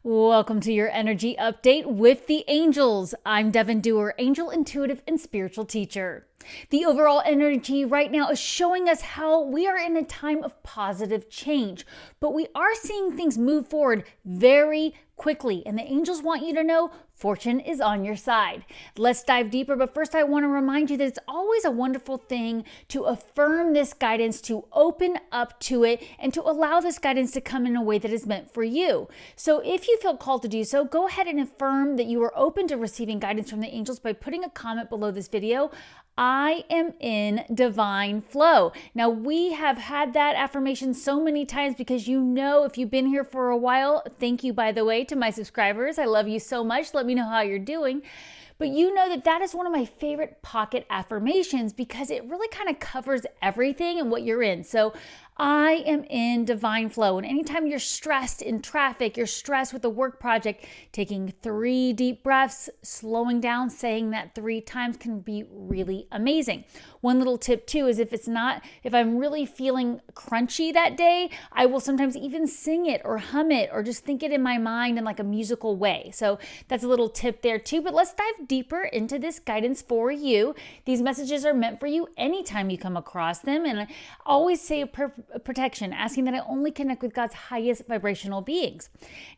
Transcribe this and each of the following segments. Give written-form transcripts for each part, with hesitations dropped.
Welcome to your energy update with the angels. I'm Devon Duerr, angel intuitive and spiritual teacher. The overall energy right now is showing us how we are in a time of positive change, but we are seeing things move forward very quickly, and the angels want you to know fortune is on your side. Let's dive deeper, but first I want to remind you that it's always a wonderful thing to affirm this guidance, to open up to it, and to allow this guidance to come in a way that is meant for you. So if you feel called to do so, go ahead and affirm that you are open to receiving guidance from the angels by putting a comment below this video. I am in divine flow. Now, we have had that affirmation so many times because if you've been here for a while, thank you, by the way, to my subscribers. I love you so much. Let me know how you're doing. But you know that is one of my favorite pocket affirmations because it really kind of covers everything and what you're in. So I am in divine flow. And anytime you're stressed in traffic, you're stressed with a work project, taking 3 deep breaths, slowing down, saying that 3 times can be really amazing. One little tip too is if I'm really feeling crunchy that day, I will sometimes even sing it or hum it or just think it in my mind in like a musical way. So that's a little tip there too. But let's dive deeper into this guidance for you. These messages are meant for you anytime you come across them. And I always say protection, asking that I only connect with God's highest vibrational beings.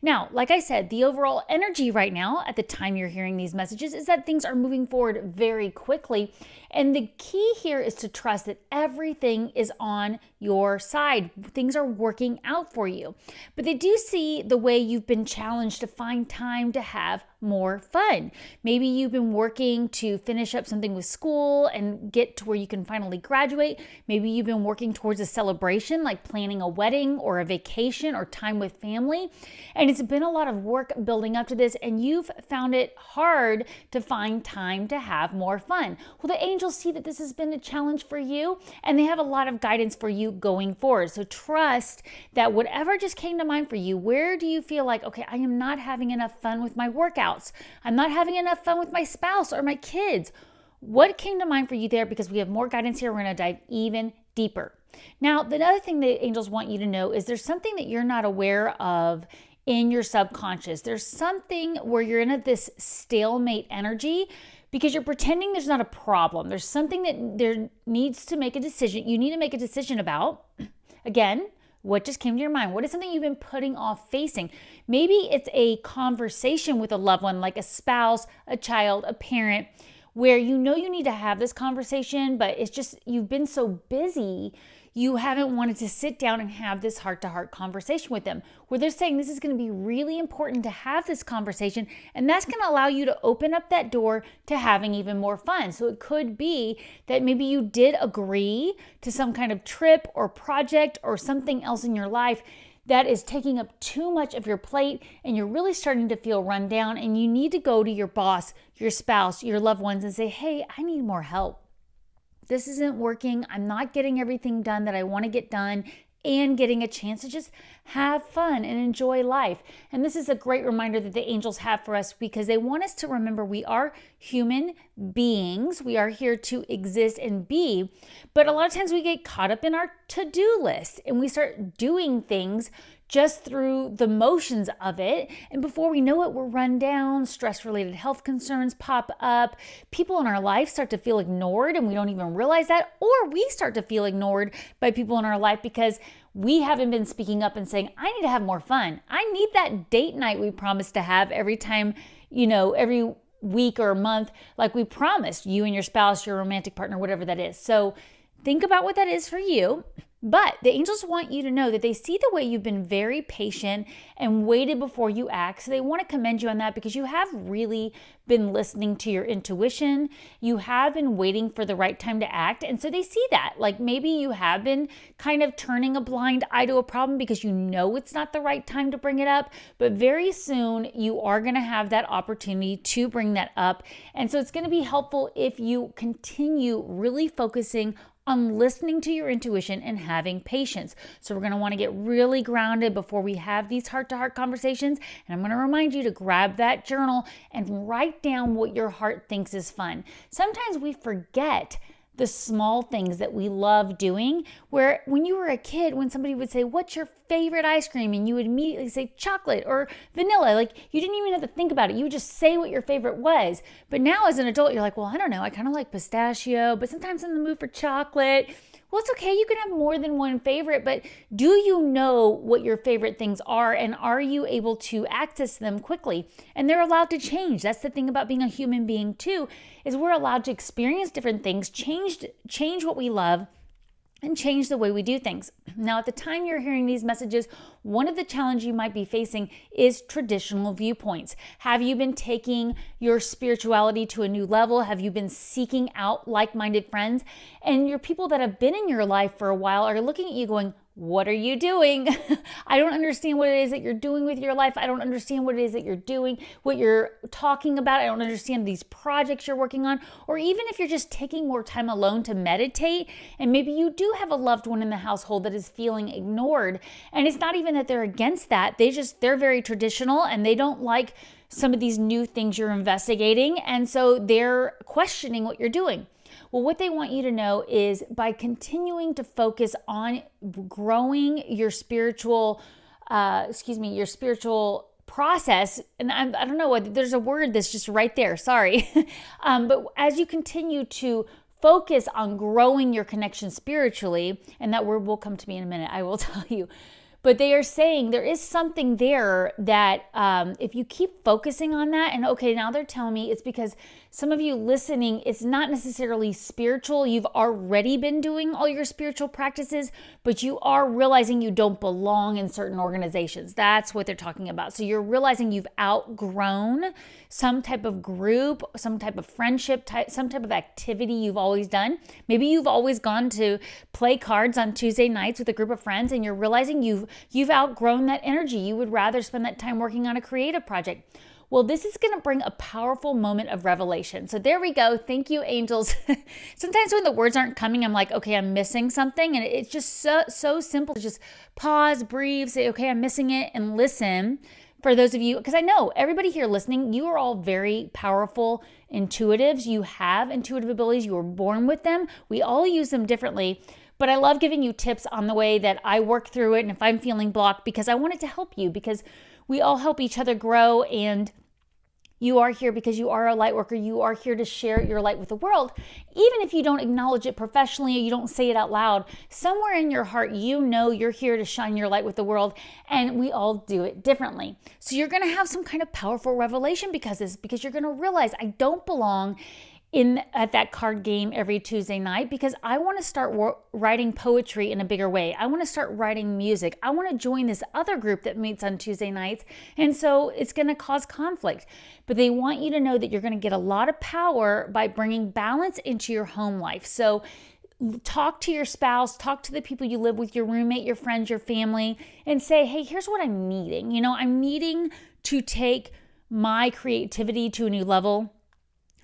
Now, like I said, the overall energy right now at the time you're hearing these messages is that things are moving forward very quickly. And the key here is to trust that everything is on your side. Things are working out for you. But they do see the way you've been challenged to find time to have more fun. Maybe you've been working to finish up something with school and get to where you can finally graduate. Maybe you've been working towards a celebration like planning a wedding or a vacation or time with family. And it's been a lot of work building up to this, and you've found it hard to find time to have more fun. Well, the angels see that this has been a challenge for you, and they have a lot of guidance for you going forward. So trust that whatever just came to mind for you, where do you feel like, okay, I am not having enough fun with my workouts. I'm not having enough fun with my spouse or my kids. What came to mind for you there? Because we have more guidance here. We're going to dive even deeper. Now, the other thing the angels want you to know is there's something that you're not aware of in your subconscious. There's something where you're in this stalemate energy because you're pretending there's not a problem. There's something that there needs to make a decision. You need to make a decision about. Again, what just came to your mind? What is something you've been putting off facing? Maybe it's a conversation with a loved one, like a spouse, a child, a parent, where you need to have this conversation, but it's just you've been so busy, you haven't wanted to sit down and have this heart-to-heart conversation with them, where they're saying this is going to be really important to have this conversation, and that's going to allow you to open up that door to having even more fun. So it could be that maybe you did agree to some kind of trip or project or something else in your life that is taking up too much of your plate, and you're really starting to feel run down, and you need to go to your boss, your spouse, your loved ones and say, hey, I need more help. This isn't working. I'm not getting everything done that I want to get done and getting a chance to just have fun and enjoy life. And this is a great reminder that the angels have for us because they want us to remember we are human beings. We are here to exist and be. But a lot of times we get caught up in our to-do list and we start doing things just through the motions of it. And before we know it, we're run down, stress-related health concerns pop up, people in our life start to feel ignored and we don't even realize that, or we start to feel ignored by people in our life because we haven't been speaking up and saying, I need to have more fun. I need that date night we promised to have every time, every week or month, like we promised, you and your spouse, your romantic partner, whatever that is. So think about what that is for you. But the angels want you to know that they see the way you've been very patient and waited before you act. So they want to commend you on that because you have really been listening to your intuition. You have been waiting for the right time to act. And so they see that. Like maybe you have been kind of turning a blind eye to a problem because it's not the right time to bring it up. But very soon you are going to have that opportunity to bring that up. And so it's going to be helpful if you continue really focusing on listening to your intuition and having patience. So we're going to want to get really grounded before we have these heart-to-heart conversations. And I'm going to remind you to grab that journal and write down what your heart thinks is fun. Sometimes we forget the small things that we love doing, where when you were a kid, when somebody would say, what's your favorite ice cream? And you would immediately say chocolate or vanilla. Like, you didn't even have to think about it. You would just say what your favorite was. But now as an adult, you're like, well, I don't know. I kind of like pistachio, but sometimes I'm in the mood for chocolate. Well, it's okay. You can have more than one favorite, but do you know what your favorite things are, and are you able to access them quickly? And they're allowed to change. That's the thing about being a human being too, is we're allowed to experience different things, change what we love, and change the way we do things. Now, at the time you're hearing these messages, one of the challenges you might be facing is traditional viewpoints. Have you been taking your spirituality to a new level? Have you been seeking out like-minded friends? And your people that have been in your life for a while are looking at you going, what are you doing? I don't understand what it is that you're doing with your life. I don't understand what it is that you're doing, what you're talking about. I don't understand these projects you're working on. Or even if you're just taking more time alone to meditate, and maybe you do have a loved one in the household that is feeling ignored. And it's not even that they're against that. They're very traditional and they don't like some of these new things you're investigating. And so they're questioning what you're doing. Well, what they want you to know is by continuing to focus on growing your spiritual process, and I don't know, there's a word that's just right there, sorry. But as you continue to focus on growing your connection spiritually, and that word will come to me in a minute, I will tell you. But they are saying there is something there that if you keep focusing on that, and okay, now they're telling me it's because some of you listening, it's not necessarily spiritual. You've already been doing all your spiritual practices, but you are realizing you don't belong in certain organizations. That's what they're talking about. So you're realizing you've outgrown some type of group, some type of friendship, some type of activity you've always done. Maybe you've always gone to play cards on Tuesday nights with a group of friends, and you're realizing you've outgrown that energy. You would rather spend that time working on a creative project. Well, this is going to bring a powerful moment of revelation. So there we go. Thank you, angels. Sometimes when the words aren't coming, I'm like, okay, I'm missing something. And it's just so simple to just pause, breathe, say, okay, I'm missing it, and listen. For those of you, because I know everybody here listening, you are all very powerful intuitives. You have intuitive abilities. You were born with them. We all use them differently. But I love giving you tips on the way that I work through it, and if I'm feeling blocked, because I want it to help you, because we all help each other grow, and you are here because you are a light worker. You are here to share your light with the world. Even if you don't acknowledge it professionally, or you don't say it out loud, somewhere in your heart, you know you're here to shine your light with the world, and we all do it differently. So you're going to have some kind of powerful revelation because you're going to realize I don't belong at that card game every Tuesday night, because I want to start writing poetry in a bigger way. I want to start writing music. I want to join this other group that meets on Tuesday nights. And so it's going to cause conflict. But they want you to know that you're going to get a lot of power by bringing balance into your home life. So talk to your spouse, talk to the people you live with, your roommate, your friends, your family, and say, hey, here's what I'm needing. I'm needing to take my creativity to a new level.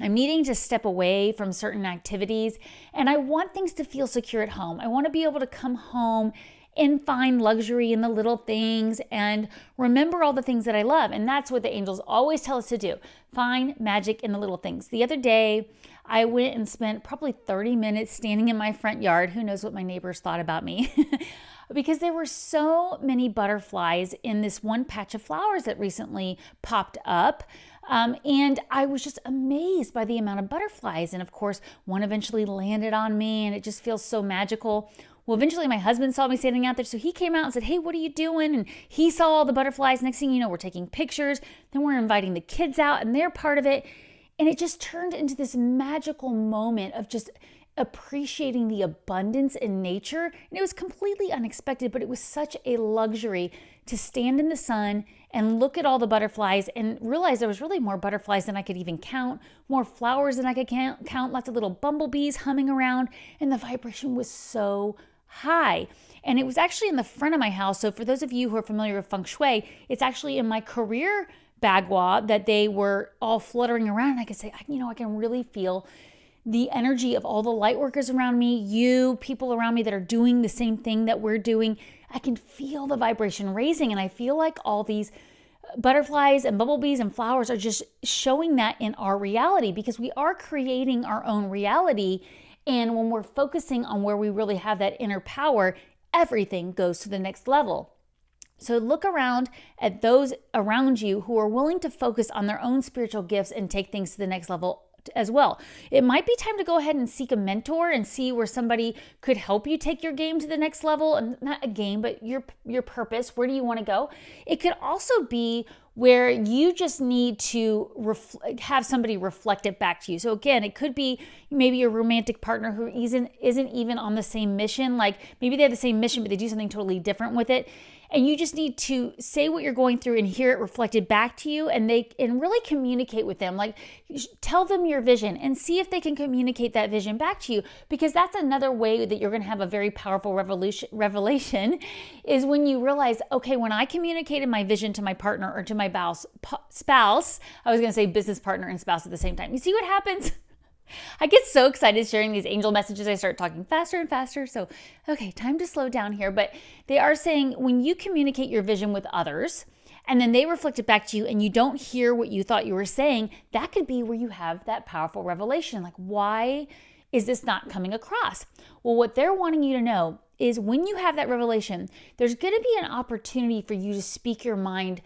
I'm needing to step away from certain activities, and I want things to feel secure at home. I want to be able to come home and find luxury in the little things and remember all the things that I love. And that's what the angels always tell us to do. Find magic in the little things. The other day, I went and spent probably 30 minutes standing in my front yard. Who knows what my neighbors thought about me? Because there were so many butterflies in this one patch of flowers that recently popped up. And I was just amazed by the amount of butterflies. And of course, one eventually landed on me, and it just feels so magical. Well, eventually my husband saw me standing out there. So he came out and said, hey, what are you doing? And he saw all the butterflies. Next thing you know, we're taking pictures. Then we're inviting the kids out, and they're part of it. And it just turned into this magical moment of just appreciating the abundance in nature. And it was completely unexpected, but it was such a luxury to stand in the sun and look at all the butterflies and realize there was really more butterflies than I could even count, more flowers than I could count, lots of little bumblebees humming around, and the vibration was so high. And it was actually in the front of my house. So for those of you who are familiar with feng shui, it's actually in my career bagua that they were all fluttering around. And I could say, I can really feel the energy of all the light workers around me, people around me that are doing the same thing that we're doing. I can feel the vibration raising, and I feel like all these butterflies and bumblebees and flowers are just showing that in our reality, because we are creating our own reality. And when we're focusing on where we really have that inner power, everything goes to the next level. So look around at those around you who are willing to focus on their own spiritual gifts and take things to the next level as well. It might be time to go ahead and seek a mentor and see where somebody could help you take your game to the next level, and not a game, but your purpose. Where do you want to go? It could also be where you just need to have somebody reflect it back to you. So again, it could be maybe a romantic partner who isn't even on the same mission. Like maybe they have the same mission, but they do something totally different with it. And you just need to say what you're going through and hear it reflected back to you, and really communicate with them. Like tell them your vision and see if they can communicate that vision back to you, because that's another way that you're going to have a very powerful revelation is when you realize, okay, when I communicated my vision to my partner or to my spouse, I was going to say business partner and spouse at the same time. You see what happens? I get so excited sharing these angel messages. I start talking faster and faster. So, okay, time to slow down here. But they are saying when you communicate your vision with others and then they reflect it back to you and you don't hear what you thought you were saying, that could be where you have that powerful revelation. Like, why is this not coming across? Well, what they're wanting you to know is when you have that revelation, there's going to be an opportunity for you to speak your mind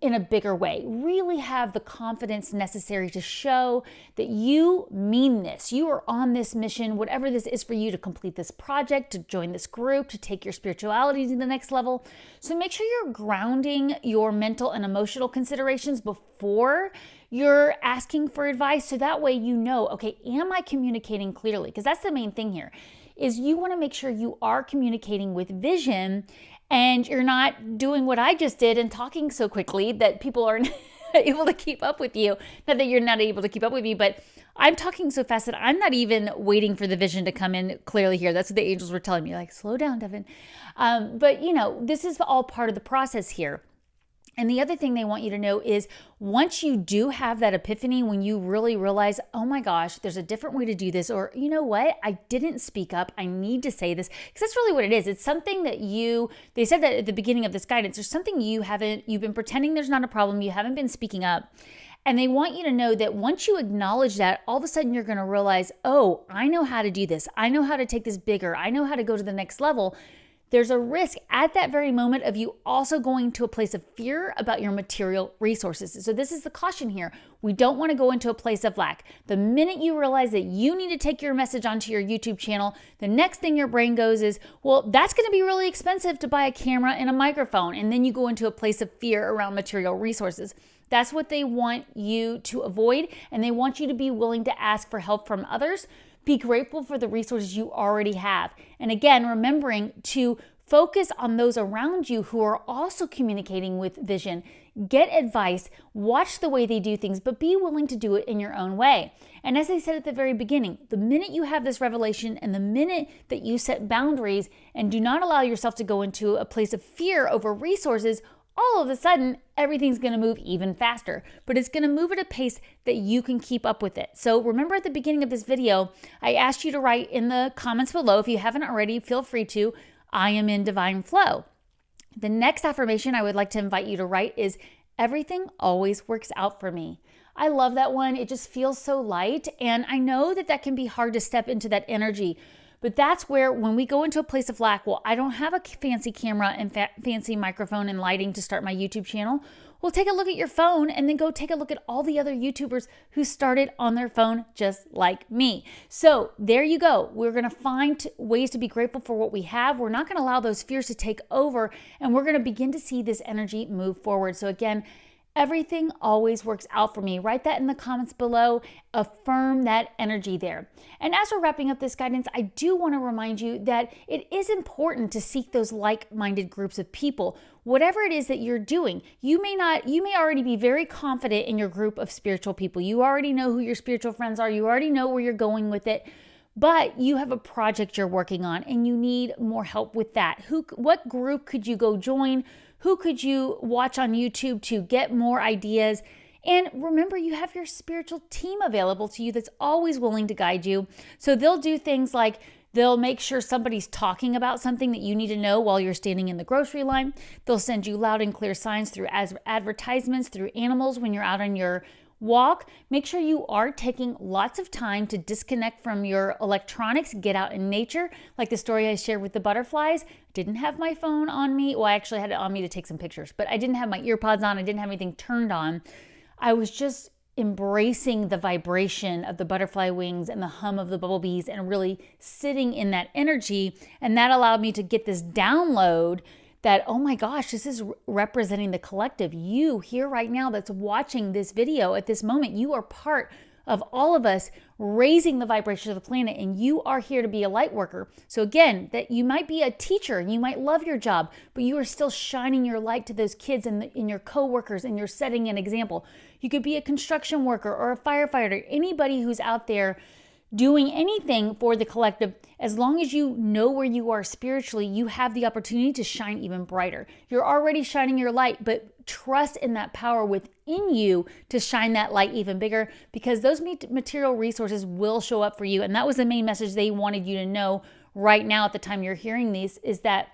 in a bigger way. Really have the confidence necessary to show that you mean this. You are on this mission, whatever this is for you, to complete this project, to join this group, to take your spirituality to the next level. So make sure you're grounding your mental and emotional considerations before you're asking for advice. So that way you know, okay, am I communicating clearly? Because that's the main thing here, is you want to make sure you are communicating with vision and you're not doing what I just did and talking so quickly that people aren't able to keep up with you. Not that you're not able to keep up with me, but I'm talking so fast that I'm not even waiting for the vision to come in clearly here. That's what the angels were telling me, like, slow down, Devon. But this is all part of the process here. And the other thing they want you to know is once you do have that epiphany, when you really realize, oh my gosh, there's a different way to do this, or you know what, I didn't speak up, I need to say this, because that's really what it is. It's something that they said that at the beginning of this guidance, there's something you've been pretending there's not a problem, you haven't been speaking up. And they want you to know that once you acknowledge that, all of a sudden you're going to realize, oh, I know how to do this. I know how to take this bigger. I know how to go to the next level. There's a risk at that very moment of you also going to a place of fear about your material resources. So this is the caution here. We don't want to go into a place of lack. The minute you realize that you need to take your message onto your YouTube channel, the next thing your brain goes is, well, that's going to be really expensive to buy a camera and a microphone. And then you go into a place of fear around material resources. That's what they want you to avoid. And they want you to be willing to ask for help from others. Be grateful for the resources you already have. And again, remembering to focus on those around you who are also communicating with vision. Get advice, watch the way they do things, but be willing to do it in your own way. And as I said at the very beginning, the minute you have this revelation and the minute that you set boundaries and do not allow yourself to go into a place of fear over resources, all of a sudden, everything's going to move even faster, but it's going to move at a pace that you can keep up with it. So remember at the beginning of this video, I asked you to write in the comments below, if you haven't already, feel free to, I am in divine flow. The next affirmation I would like to invite you to write is, everything always works out for me. I love that one. It just feels so light. And I know that can be hard to step into that energy. But that's where when we go into a place of lack, well, I don't have a fancy camera and fancy microphone and lighting to start my YouTube channel. Well, take a look at your phone and then go take a look at all the other YouTubers who started on their phone just like me. So there you go. We're going to find ways to be grateful for what we have. We're not going to allow those fears to take over, and we're going to begin to see this energy move forward. So again, everything always works out for me. Write that in the comments below. Affirm that energy there. And as we're wrapping up this guidance, I do want to remind you that it is important to seek those like-minded groups of people. Whatever it is that you're doing, you may already be very confident in your group of spiritual people. You already know who your spiritual friends are. You already know where you're going with it. But you have a project you're working on and you need more help with that. What group could you go join? Who could you watch on YouTube to get more ideas? And remember, you have your spiritual team available to you that's always willing to guide you. So they'll do things like they'll make sure somebody's talking about something that you need to know while you're standing in the grocery line. They'll send you loud and clear signs through advertisements, through animals when you're out on your walk. Make sure you are taking lots of time to disconnect from your electronics, get out in nature. Like the story I shared with the butterflies, didn't have my phone on me. Well, I actually had it on me to take some pictures, but I didn't have my ear pods on. I didn't have anything turned on. I was just embracing the vibration of the butterfly wings and the hum of the bumblebees and really sitting in that energy. And that allowed me to get this download that, oh my gosh, this is representing the collective. You here right now that's watching this video at this moment, you are part of all of us raising the vibration of the planet, and you are here to be a light worker. So again, that you might be a teacher and you might love your job, but you are still shining your light to those kids and your coworkers, and you're setting an example. You could be a construction worker or a firefighter, anybody who's out there doing anything for the collective. As long as you know where you are spiritually, you have the opportunity to shine even brighter. You're already shining your light, but trust in that power within you to shine that light even bigger, because those material resources will show up for you. And that was the main message they wanted you to know right now at the time you're hearing these, is that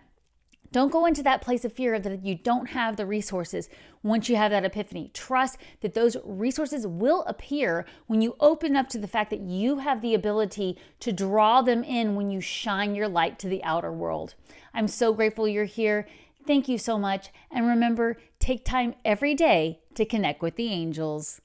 don't go into that place of fear that you don't have the resources once you have that epiphany. Trust that those resources will appear when you open up to the fact that you have the ability to draw them in when you shine your light to the outer world. I'm so grateful you're here. Thank you so much. And remember, take time every day to connect with the angels.